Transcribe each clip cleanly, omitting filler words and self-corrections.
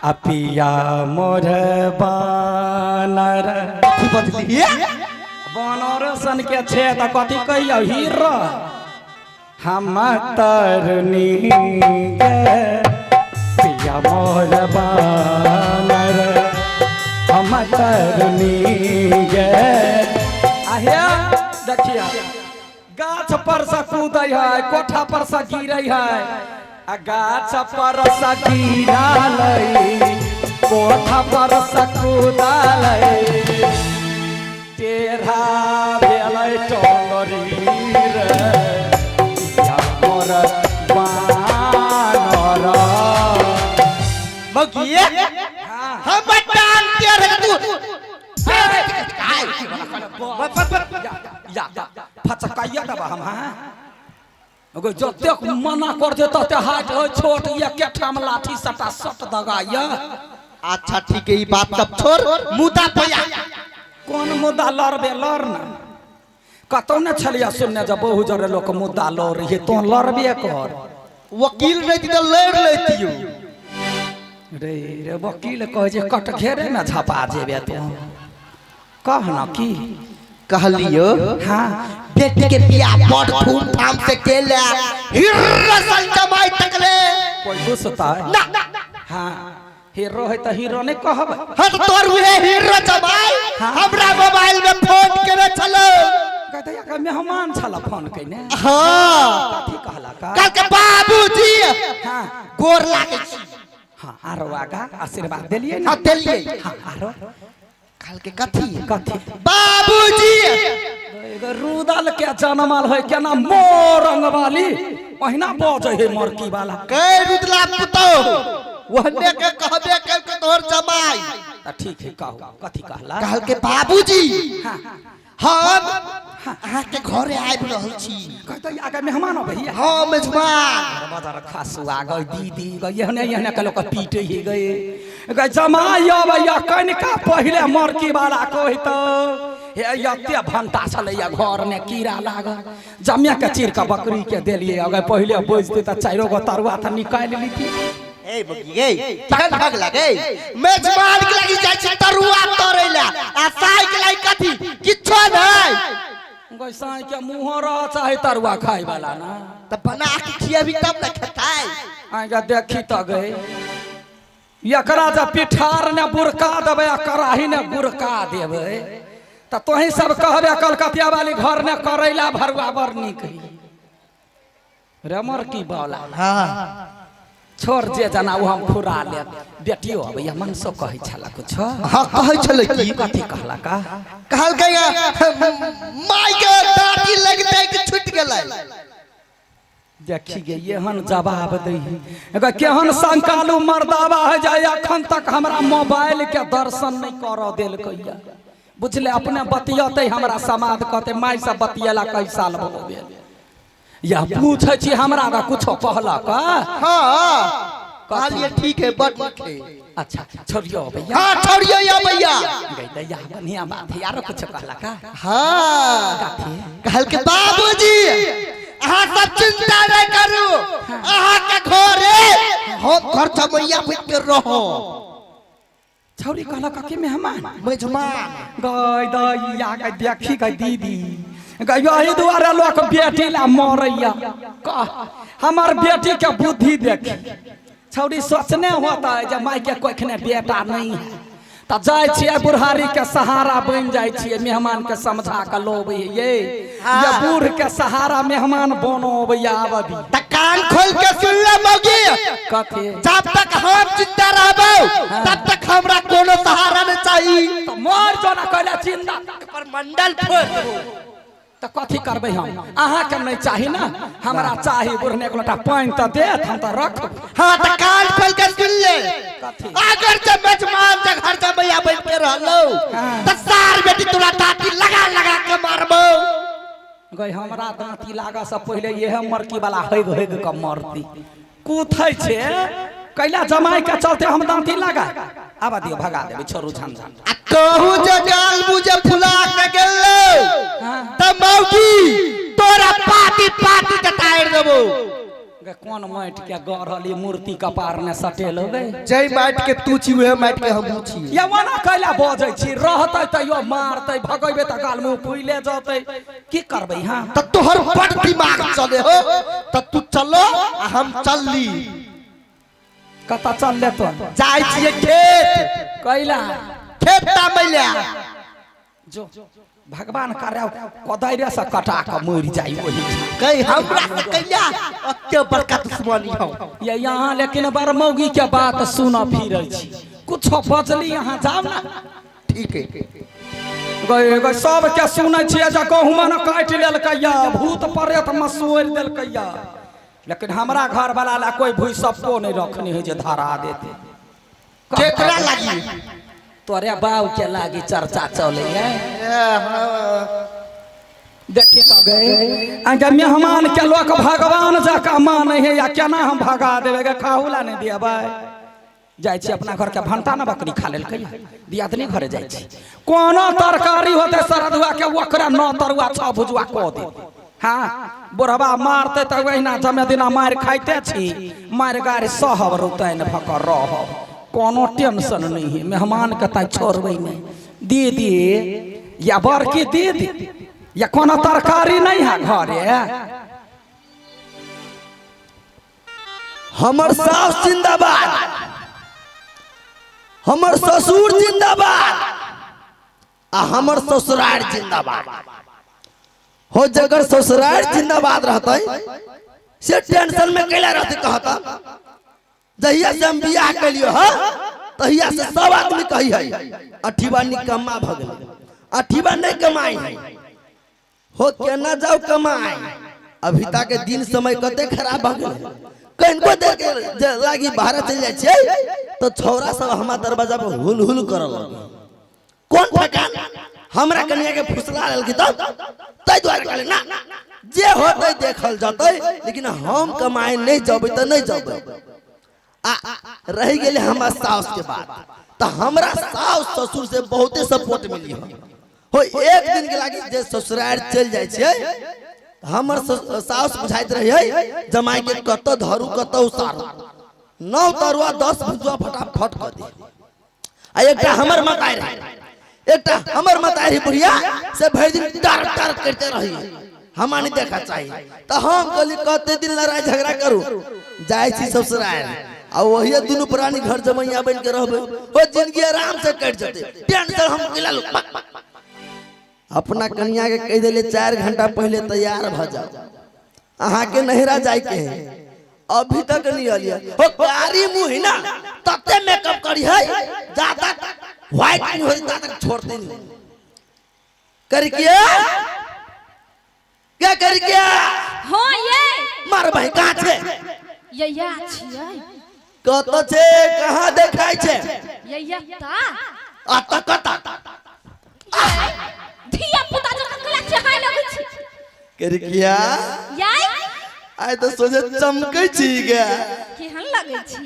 Apia मोर बानर बानर सन के छे त कथी कहियो हीरो हम तरनी गे पिया मोर बानर हम तरनी गे आहे देखिया गाछ पर से कूदै है कोठा पर से गिरै है गाछ पर से गिरलै कोठा पर से कूदलै टेढ़ा भेलै टंगरी रे पिया मोर बानर मगिए हम टांग टेढ़ तू फचकाइया दबा हम अगर जते मना कर दे तते हाथ हो छोट ये केठा में लाठी सटा सट दगाया। अच्छा ठीक है ये बात तब छोड़ मुद्दा पया कौन मुद्दा लड़बे लड़ना कतौ न छलिया सुनने जब बहु जरे लोग मुद्दा लड़ रही तो लड़बे कर वकील रहती तो लड़ लेती रे रे वकील कहे जे कट घेरे में झपा जेबे तो कह न की कहलियो हां बेटी के बियाह बड़ धूमधाम से केला हीरो सन जमाई तकले कोई गुस्सा ना हां हीरो है त हीरो नहीं कहब हट तोर उहे हीरो जमाई हमरा मोबाइल में फोन करे छलो कहते या मेहमान छला फोन कइने हां कथी कहला का कल के बाबूजी हां गोर लागे हां आरो आगा आशीर्वाद देलिए ना हां देलिए हां आरो कल के कथी कथी बाबूजी रुदल के जनमल है केना मोरंग वाली पहिना बजे है मरकी वाला कै रुदला पुतो वहने के कहबे के तोर जमाई त ठीक है कहू कथी कहला कहल के बाबूजी हम अहाँ के घरे आबि रहल छी कहते आगे मेहमान भैया हां मेजबान बाजार खासु आ गई दीदी गई यहने के लोग पीटे ही गए गई जमाई भैया कनिका पहले मरकी वाला कहि तो हे यते भंटा छलैया घर में कीड़ा लाग जमिया के चीर के बकरी के देलिए अगर पहले बोझते त चारो गो तरुआ त निकाल लीती ए बगिए तहन भाग लगे मेजबान के लागि जाय छी तरुआ तोरेला आ साई के लागि कथी किछो नै गई साई के मुहरा चाहे तरुआ खाई वाला ना त बना के खियाबी तब न खेताई आगे देखी त गए एकरा जब पिठार ने बुरका देबे कराही ने बुरका देबे त तोही सब कहबे कलकतिया वाली घर ने करैला भरुआ बर निक रमर की बावला हां छोड़ जे जना वो हम फुरा ले बेटियो भैया मन सो कहि छला कुछ हां कहै छले की कथी कहला का कहल के माई के दाढ़ी लगते कि छूट गेलै देखी गे एहन जवाब दही अगर केहन संकालू मर्दावा है जाए अखन तक हमरा मोबाइल के दर्शन नहीं कर देल कहिया बुझले अपने बतियते हमरा समाद कहते माई से बतियला कई साल हो गेल या पूछे छी हमरा का कुछो कहला का हां कहलिए ठीक है बट है अच्छा छोड़ियो भैया हां छोड़ियो या भैया गई दैया बनिया बात है यारो कुछ कहला का हां कहल के बाबूजी अहाँ सब चिंता नहीं करू अहाँ के घरे हम घर जमैया बैठ के रहो छौरी कहला का के मेहमान मेजबान गई दैया के देखी गई दीदी यही द्वारा लोग बेटी ला मरैया हमार बेटी के बुद्धि देखी छौरी सोचने होता है जब माई के कोई बेटा नहीं है त जाय छिए बुढ़ारी के सहारा बन जाय छिए मेहमान के समझा के लोब ये बूढ़ के सहारा मेहमान बनो भैया आबी त कान खोल के सुन ले मौगी कथी जब तक हम जिंदा रहबो तब तक हमरा कोनो सहारा नहीं चाहिए त मर जोना कहला जिंदा पर मंडल फोड़ त कथी करबे हम अहाँ के नहीं चाही ना हमरा चाही बुढ़ने एक लोटा पानी त देत हम त रख हां त कान खोल के सुन ले कथी अगर जब मेजबान के घर जमैया बैठ के रहलो त सार बेटी तोरा दाती लगा लगा के मारबो गई हमरा दांती लागा से पहले यह मरकी वाला हैग हैग के मरती कूथै छे कैला जमाई के चलते हम दांती लगा आबा दियो भगा देबे छोरू झन झन आ कहू जे गाल मुझे फुला के गेलो त मौगी तोरा पाटी पाटी के टायर देबो कौन माटी के गढ़ली मूर्ति कपार ने सटेल हो गई जय माटी के तू छी वह माटी के हम छी ये मना कैला बजै छी रहतै त यो मारतै भगैबे त गाल मुंह फुइले जतै की करबै हां त तोहर बड़ दिमाग चले हो त तू चलो आ हम चलली कता चलले तो जाय छिए खेत कैला खेत तामैला जो भगवान करे कोदाइरे से कटा के मरि जाई ओही कई हमरा से कैला अत्ते बड़का दुश्मनी हो ये यहाँ लेकिन बरमौगी के बात सुना फिरै छी कुछ बजली यहाँ जाम ना ठीक है गए गए सब के सुनै छियै जे गहुमा न काट लेलकैया भूत प्रेत मसोरि देलकैया लेकिन हमरा घर वाला ला कोई भूई सबको नहीं रखनी है जे धरा देते केकरा लागी तोरे बाऊ के लागी चर्चा चले है देखी तो गए अगर मेहमान के लोग भगवान जाका माने है या केना हम भगा देबे के खाहुला नहीं देबै जाय छी अपना घर के भंटा न बकरी खा लेल कहिया दियादनी घरे जाय छी कोनो तरकारी होते सरदुआ के ओकरा न तरुआ छ भुजुआ को दे हां बुढ़वा मारते त वहिना जमे दिना मार खाइते छी मार गाड़ी सहब रुतैन भकर रहब कोनो टेंशन नहीं है मेहमान के ता छोड़बै नहीं दे दे या बरकी दे दे या कोनो तरकारी नहीं है घरे हमर सास जिंदाबाद हमर ससुर जिंदाबाद आ हमर ससुराल जिंदाबाद हो जगर ससुराल जिंदाबाद रहते से टेंशन में कैला रहते कहता जहिया से हम बियाह कलियो ह तहिया से सब आदमी कही है अठीबा निकम्मा भ गेल अठीबा नहीं कमाई है हो केना जाओ कमाई अभी तक के दिन समय कते खराब भ गेल कनको देख के लागी बाहर चल जाय छै तो छौरा सब हमरा दरवाजा पर हुल हुल करल कौन ठकान हमरा कन्या के फुसला लेल की तै द्वारा कहले ना जे होतै देखल जतै लेकिन हम कमाए नहीं जबै त नहीं जबै आ रह गेले हमरा सास के बात त हमरा सास ससुर से बहुते सपोर्ट मिली हो एक दिन के लागी जे ससुराल चल जाय छै हमर सास बुझाइत रही जमाई के कत धरू कत उतारू 9 तरुआ 10 भुजुआ फटाफट कर दे आ एकटा हमर मताई रहे एकटा हमर मताई रही बुढ़िया से भर दिन टार टार करते रही हमरा नहीं देखा चाहिए तो हम कहली कते दिन लड़ाई झगड़ा करू जाय छी ससुराल आ वही दुनु प्राणी घर जमैया बन के रहबे हो जिंदगी आराम से कट जते टेंशन हम केला लो अपना कन्या के कह देले 4 घंटा पहले तैयार भ जाओ अहा के नहरा जाय के है अभी तक नहीं आलिया हो कारी मुंह ना तते मेकअप करी है ज्यादा व्हाइट नहीं हो तक छोड़ते नहीं कर क्या कर क्या हां ये मार भाई कहां छे यैया छियै कत छे कहां देखाय छे यैया ता अत कत धिया पुता जका कला चहाय लगै छै कर क्या याय आय तो सोचे चमकै छी गे केहन लगै छी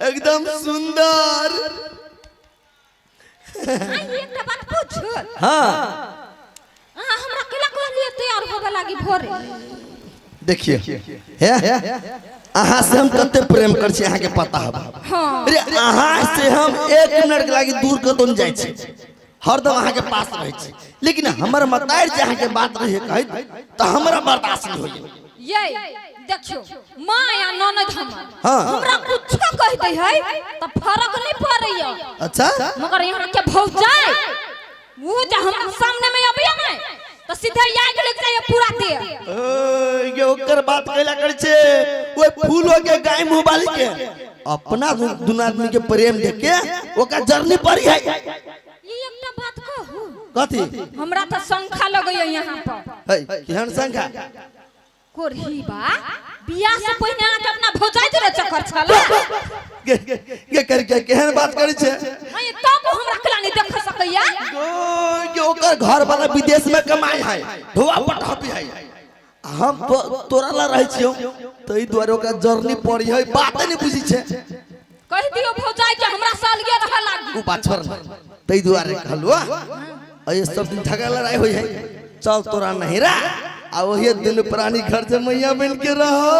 एकदम सुंदर आई एकटा बात पूछ हां हमरा केला कोन लिए तैयार होबे लागी भोरे देखिए हे अहाँ से हम कते प्रेम कर छी अहाँ के पता है हां अरे अहाँ से हम 1 मिनट के लागी दूर कतौ न जाय छी हरदम अहाँ के पास रहे छी लेकिन हमर मतार जे अहाँ के बात रहे कहि त हमरा बर्दाश्त नहीं होय ये देखियो मां या ननद हमर हां हमरा कुछ कह दे है त फर्क नहीं पड़ैया अच्छा मगर यहाँ के भौजाई वो जे हमरा सामने में अबिया नहीं तो सीधे याद लग जाए पूरा दे ये ओकर बात कैला कर छे ओए फूलो के गाय मुंह वाली के अपना दुन आदमी के प्रेम देख के ओका जर्नी पड़ी है ये एकटा बात कहू कथी हमरा त संख्या लगैया यहाँ पर है केहन संख्या कोरही बा बियाह से पहले आके अपना भौजाई दे चक्कर छला के कर के केहन बात करै छे अय तब हमरा कला नहीं देख सकैया ये ओकर घर वाला विदेश में कमाई है धोआ पटापी है हम तोरा ला रहै छियो तई द्वारे ओकर जर्नी पड़ी है बात नहीं बुझी छे कह दियो भौजाई के हमरा सालगिरह रह लागी उ पाछर तई द्वारे कहलुआ अय सब दिन झगड़ा लड़ाई होई है चल तोरा नहिरा आ वही दिन प्राणी घर से मैया बन के रहो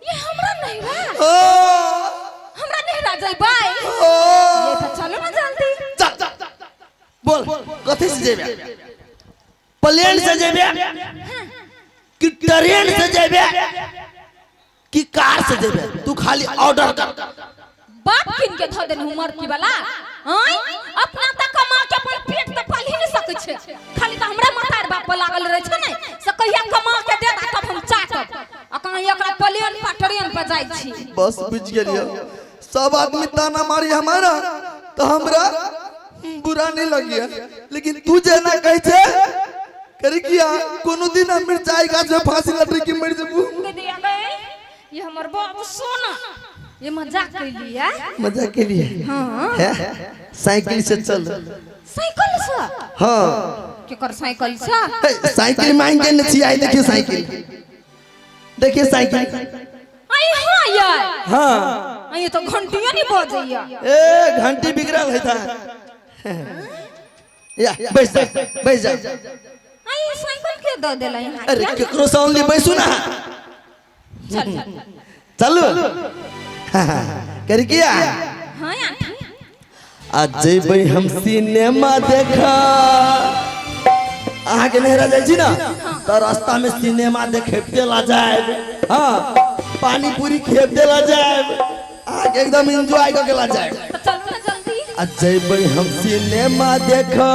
ये हमरा नहीं बा ओ हमरा नहीं रा जाई बाई ओ ये तो चलो ना जल्दी चल बोल कथि से जेबे प्लेन से जेबे कि ट्रेन से जेबे कि कार से जेबे तू खाली ऑर्डर कर बाप किन के ध देन उमर की वाला हां अपना त कमा के अपन पेट त पाल ही नहीं सकै छे खाली त हमरा मातार बाप पर लागल रहे छे ने से कहिया कमा के दे तब हम चाटब आ कहीं एकरा प्लेन पर ट्रेन पर जाई छी बस बुझ गेलियो सब आदमी ताना मारी हमारा तो हमरा बुरा नहीं लगिया लेकिन तू जे ना कह छे करे किया कोनो दिन हम मिर्चाई गाछ में फांसी लटरी के मर जबू दिया गए ये हमर बाप सोना ये मजाक कर लिया मजाक के लिए हां है साइकिल से चल साइकिल से हां केकर साइकिल से साइकिल मांग के नहीं आई देखिए साइकिल आई हां यार हां ये तो घंटियां नहीं बजैया ए घंटी बिगड़ल है था या बैठ जा आई साइकिल के दे देला यहां अरे केकरो से ओनली बैसू ना चल चलू कर किया हां यार आज जेबै हम सिनेमा देखा आहा के नहरा जाय छी ना तो रास्ता में सिनेमा देखते ला जाए हां पानी पूरी खेते ला जाए आगे एकदम एंजॉय करके ला जाए तो चलो ना जल्दी आज जेबै हम सिनेमा देखा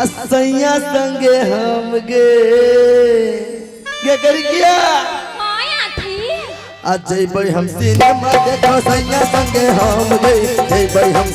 असैया संगे हम गे कर किया हां यार आज जेबै हम सिनेमा देखा सैया संगे हम गे जेबै हम